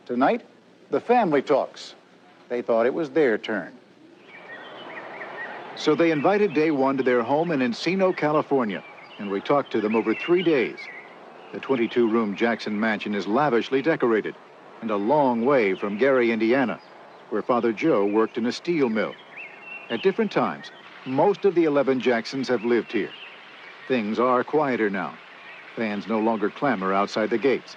Tonight, the family talks. They thought it was their turn. So they invited Day One to their home in Encino, California, and we talked to them over 3 days. The 22-room Jackson mansion is lavishly decorated and a long way from Gary, Indiana, where Father Joe worked in a steel mill. At different times, most of the 11 Jacksons have lived here. Things are quieter now. Fans no longer clamor outside the gates.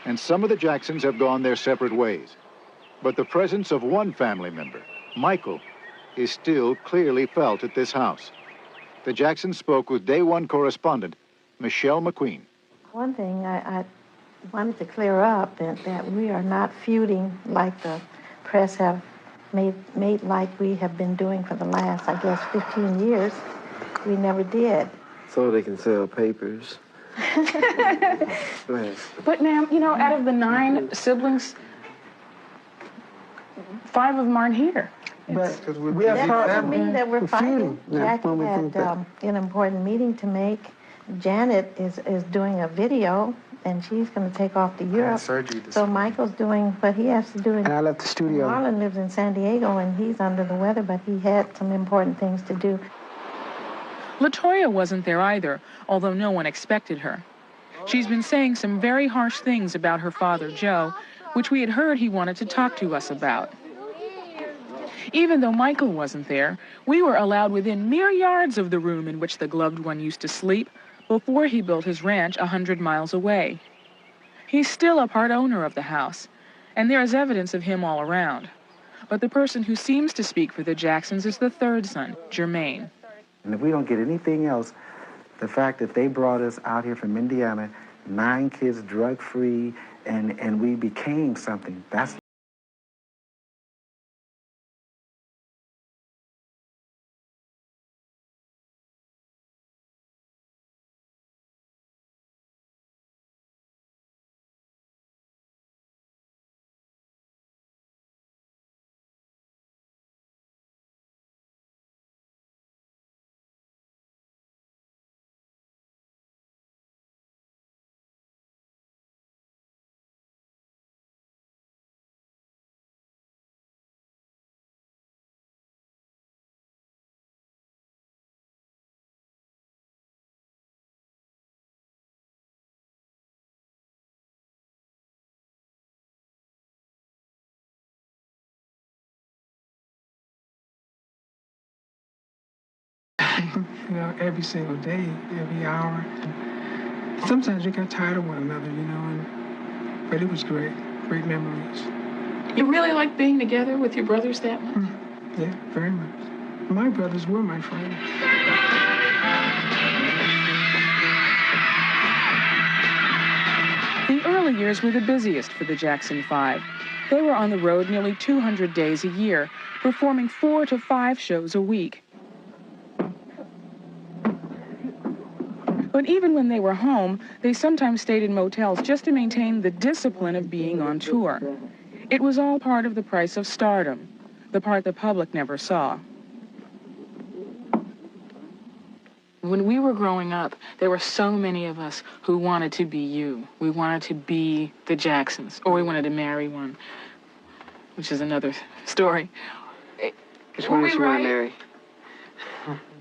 And some of the Jacksons have gone their separate ways. But the presence of one family member, Michael, is still clearly felt at this house. The Jacksons spoke with Day One correspondent, Michelle McQueen. One thing I wanted to clear up that we are not feuding like the press have made like we have been doing for the last, I guess, 15 years. We never did. So they can sell papers. But ma'am, you know, out of the 9 siblings, 5 of them aren't here. But that doesn't mean that we're fighting. Jackie had an important meeting to make. Janet is doing a video, and she's going to take off to Europe. So Michael's doing what he has to do. And I left the studio. Marlon lives in San Diego, and he's under the weather, but he had some important things to do. LaToya wasn't there either, although no one expected her. She's been saying some very harsh things about her father, Joe, which we had heard he wanted to talk to us about. Even though Michael wasn't there, we were allowed within mere yards of the room in which the gloved one used to sleep before he built his ranch 100 miles away. He's still a part owner of the house, and there is evidence of him all around. But the person who seems to speak for the Jacksons is the 3rd son, Jermaine. And if we don't get anything else, the fact that they brought us out here from Indiana, 9 kids drug-free, and we became something, that's you know, every single day, every hour. Sometimes you got tired of one another, you know, but it was great memories. You really like being together with your brothers that much? Yeah, very much. My brothers were my friends. The early years were the busiest for the Jackson 5. They were on the road nearly 200 days a year, performing 4 to 5 shows a week. But even when they were home, they sometimes stayed in motels just to maintain the discipline of being on tour. It was all part of the price of stardom, the part the public never saw. When we were growing up, there were so many of us who wanted to be you. We wanted to be the Jacksons, or we wanted to marry one, which is another story. Which one did you want to marry?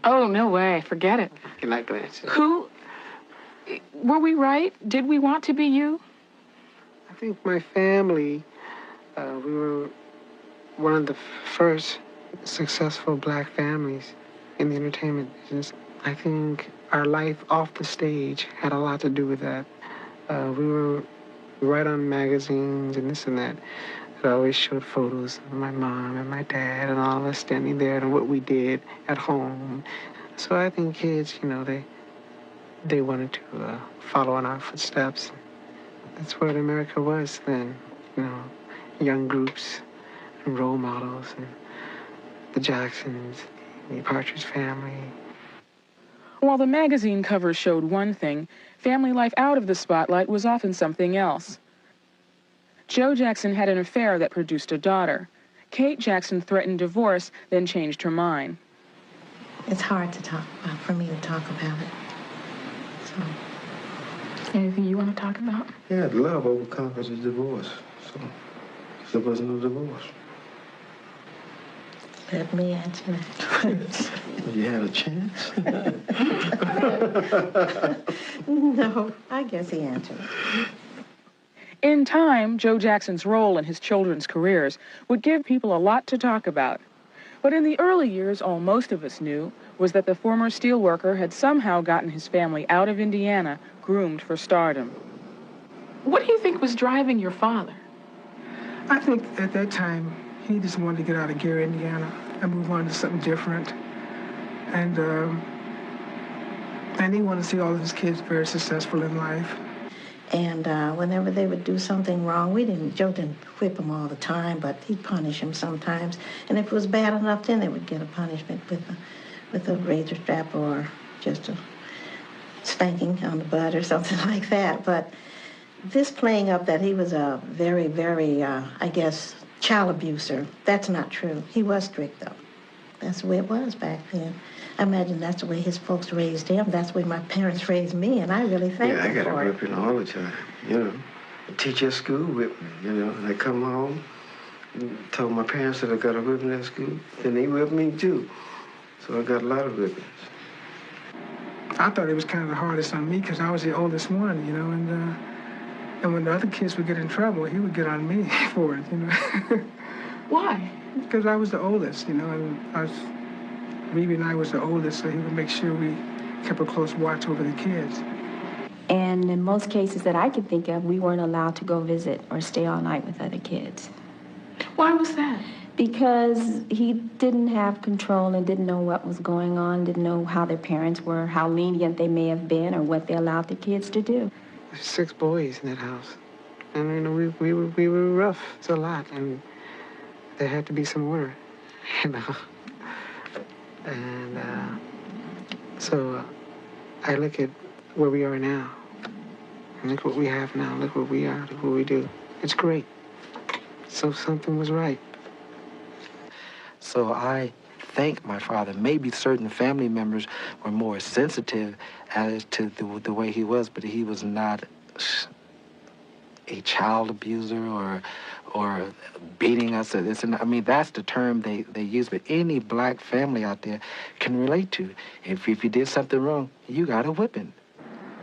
Oh, no way. Forget it. Good night, Blanche. Were we right? Did we want to be you? I think my family, we were one of the first successful black families in the entertainment business. I think our life off the stage had a lot to do with that. We were right on magazines and this and that. It always showed photos of my mom and my dad and all of us standing there and what we did at home. So I think kids, you know, they wanted to follow in our footsteps. That's what America was then, you know, young groups and role models and the Jacksons, the Partridge Family. While the magazine covers showed one thing, family life out of the spotlight was often something else. Joe Jackson had an affair that produced a daughter. Kate Jackson threatened divorce, then changed her mind. It's hard to talk about, for me to talk about it. So. Anything you want to talk about? Yeah, love overconquers the divorce. So There was no divorce. Let me answer that. You had a chance? No, I guess he answered it. In time, Joe Jackson's role in his children's careers would give people a lot to talk about. But in the early years, all most of us knew was that the former steelworker had somehow gotten his family out of Indiana, groomed for stardom. What do you think was driving your father? I think at that time, he just wanted to get out of Gary, Indiana, and move on to something different. And he wanted to see all of his kids very successful in life. And whenever they would do something wrong, Joe didn't whip them all the time, but he'd punish them sometimes. And if it was bad enough, then they would get a punishment with a razor strap or just a spanking on the butt or something like that. But this playing up that he was a very, very, I guess, child abuser, that's not true. He was strict, though. That's the way it was back then. I imagine that's the way his folks raised him. That's the way my parents raised me, and I really thank them for it. Yeah, I got a whipping all the time, you know. The teacher at school whipped me, you know. And I come home, and told my parents that I got a whipping at school, and they whipped me too. So I got a lot of whippings. I thought it was kind of the hardest on me because I was the oldest one, you know, and when the other kids would get in trouble, he would get on me for it, you know. Why? Because I was the oldest, you know, and Rebe and I was the oldest, so he would make sure we kept a close watch over the kids. And in most cases that I can think of, we weren't allowed to go visit or stay all night with other kids. Why was that? Because he didn't have control and didn't know what was going on, didn't know how their parents were, how lenient they may have been, or what they allowed the kids to do. There's 6 boys in that house. And, you know, we were rough. It's a lot, and there had to be some order, you know. And so I look at where we are now. And look what we have now. Look what we are. Look what we do. It's great. So something was right. So I thank my father. Maybe certain family members were more sensitive as to the way he was, but he was not a child abuser or beating us. Or this. And I mean, that's the term they use, but any black family out there can relate to. If you did something wrong, you got a whipping.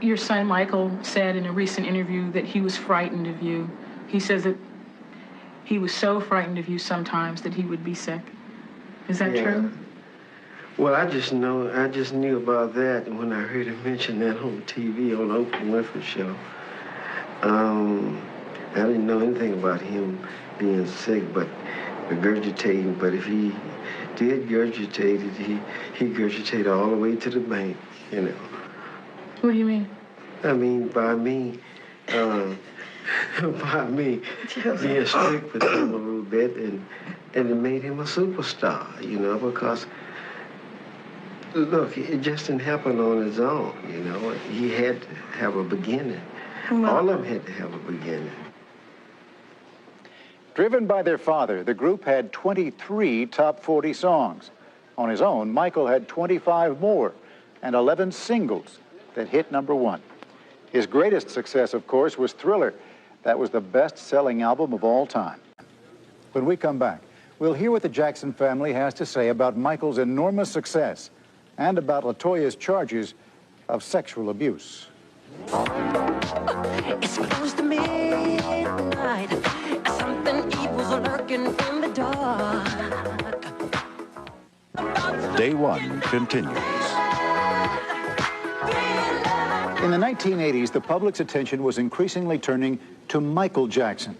Your son Michael said in a recent interview that he was frightened of you. He says that he was so frightened of you sometimes that he would be sick. Is that true? Well, I just knew about that when I heard him mention that on TV on the Oprah Winfrey show. I didn't know anything about him being sick, but regurgitating. But if he did regurgitate it, he regurgitated all the way to the bank, you know. What do you mean? I mean, by me being strict with him a little bit, and it made him a superstar, you know, because, look, it just didn't happen on his own, you know. He had to have a beginning. All of them had to have a beginning. Driven by their father, the group had 23 top 40 songs. On his own, Michael had 25 more and 11 singles that hit #1. His greatest success, of course, was Thriller. That was the best-selling album of all time. When we come back, we'll hear what the Jackson family has to say about Michael's enormous success and about LaToya's charges of sexual abuse. It's close to midnight. Something evil's lurking in the dark. Day One continues. In the 1980s, the public's attention was increasingly turning to Michael Jackson.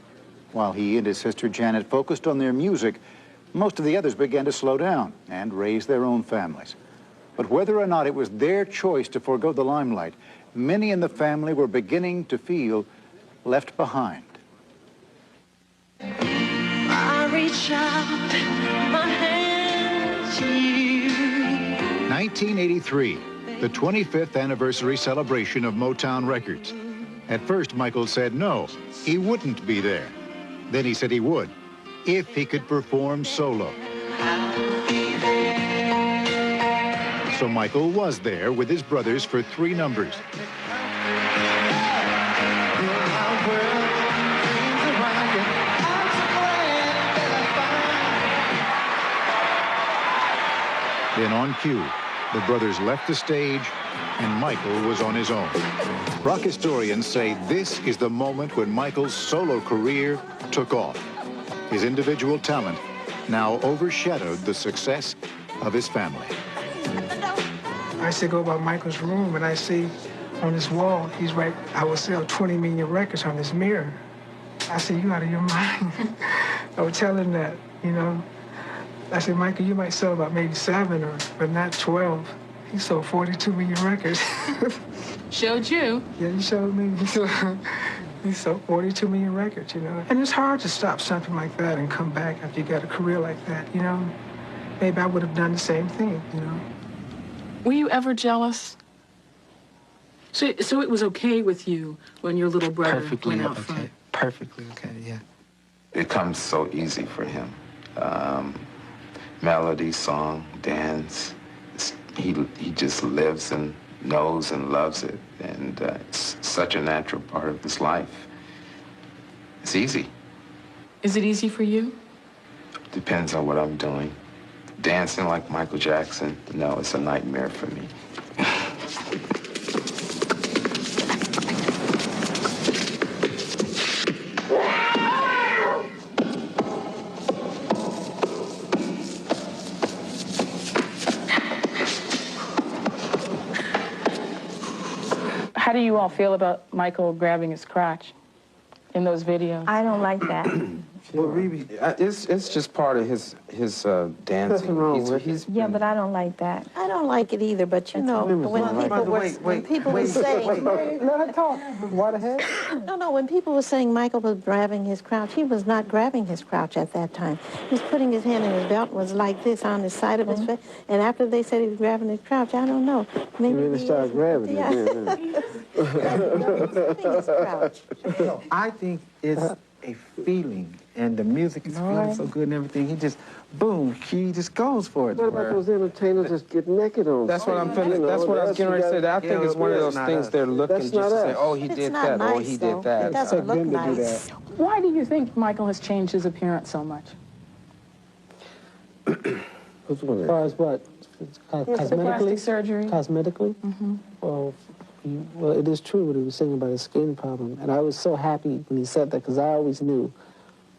While he and his sister Janet focused on their music, most of the others began to slow down and raise their own families. But whether or not it was their choice to forego the limelight, many in the family were beginning to feel left behind. I reach out my hand to you. 1983, the 25th anniversary celebration of Motown Records. At first, Michael said no, he wouldn't be there. Then he said he would, if he could perform solo. So Michael was there with his brothers for 3 numbers. Then on cue, the brothers left the stage and Michael was on his own. Rock historians say this is the moment when Michael's solo career took off. His individual talent now overshadowed the success of his family. I used to go by Michael's room and I see on his wall, he's right, I will sell 20 million records on this mirror. I said, you out of your mind. I would tell him that, you know. I said, Michael, you might sell about maybe 7, but not 12. He sold 42 million records. Showed you. Yeah, he showed me. He sold 42 million records, you know. And it's hard to stop something like that and come back after you got a career like that, you know. Maybe I would have done the same thing, you know. Were you ever jealous? So it was okay with you when your little brother Perfectly went out okay. front? Perfectly okay, yeah. It comes so easy for him. Melody, song, dance. He just lives and knows and loves it. And it's such a natural part of his life. It's easy. Is it easy for you? Depends on what I'm doing. Dancing like Michael Jackson, no, it's a nightmare for me. How do you all feel about Michael grabbing his crotch in those videos? I don't like that. Well, Rebe, it's just part of his dancing. Nothing wrong with it. Yeah, but I don't like that. I don't like it either, but you know, when people were saying, Let her talk. What the heck? no, when people were saying Michael was grabbing his crotch, he was not grabbing his crotch at that time. He was putting his hand in his belt, was like this on the side of his face, and after they said he was grabbing his crotch, I don't know. Maybe You really started grabbing it. I think it's a feeling, and the music is feeling so good and everything. He just, boom, he just goes for it. What about those entertainers just get naked on? That's what I'm feeling. That's what I was getting ready to say. I think it's one of those things they're looking just to say, oh, he did that, oh, he did that. It doesn't look nice. Why do you think Michael has changed his appearance so much? As far as what? The plastic surgery? Cosmetically? Well, it is true what he was saying about his skin problem. And I was so happy when he said that because I always knew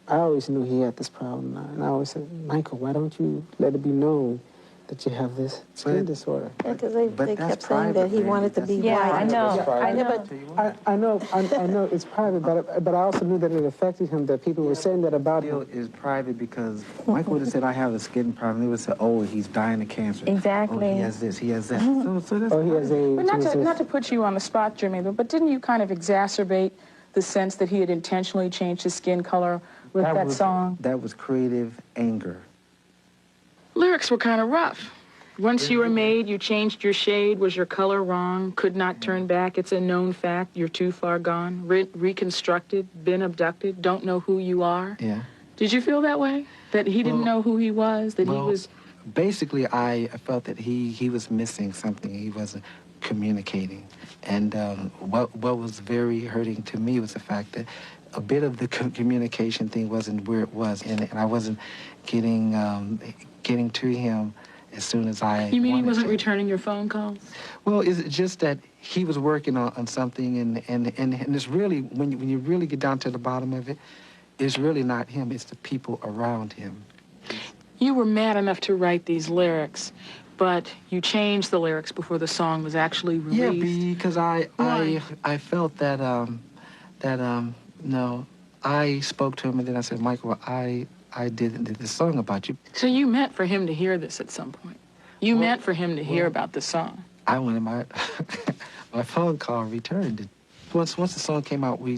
he had this problem. And I always said, Michael, why don't you let it be known that you have this skin disorder? Yeah, because they kept saying that he wanted to be white. I know. I know it's private, but I also knew that it affected him, that people were saying that about him. Is private because Michael would have said, I have a skin problem. He would say, oh, he's dying of cancer. Exactly. Oh, he has this, he has that. So that's He has a... But not to put you on the spot, Jimmy, but didn't you kind of exacerbate the sense that he had intentionally changed his skin color with that song? That was creative anger. Lyrics were kind of rough. Once you were made, you changed your shade. Was your color wrong? Could not turn back. It's a known fact. You're too far gone. Reconstructed, been abducted, don't know who you are. Yeah. Did you feel that way? That he didn't know who he was? That he was... Basically, I felt that he was missing something. He wasn't communicating. And what was very hurting to me was the fact that a bit of the communication thing wasn't where it was. And I wasn't getting to him as soon as I You mean he wasn't to. returning your phone calls? Well, it's just that he was working on something, and it's really, when you really get down to the bottom of it, it's really not him, it's the people around him. You were mad enough to write these lyrics, but you changed the lyrics before the song was actually released. Yeah, because I felt that, no, I spoke to him and then I said, Michael, I did this song about you. So you meant for him to hear this at some point. You meant for him to hear about the song. I wanted my phone call returned. Once the song came out, we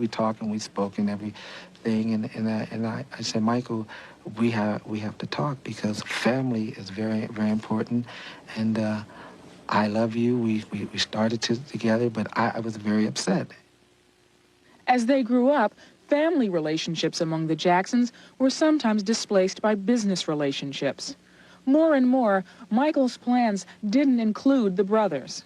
talked and we spoke and everything, and I said, Michael, we have to talk because family is very, very important, and I love you. We started together, but I was very upset. As they grew up, family relationships among the Jacksons were sometimes displaced by business relationships. More and more, Michael's plans didn't include the brothers.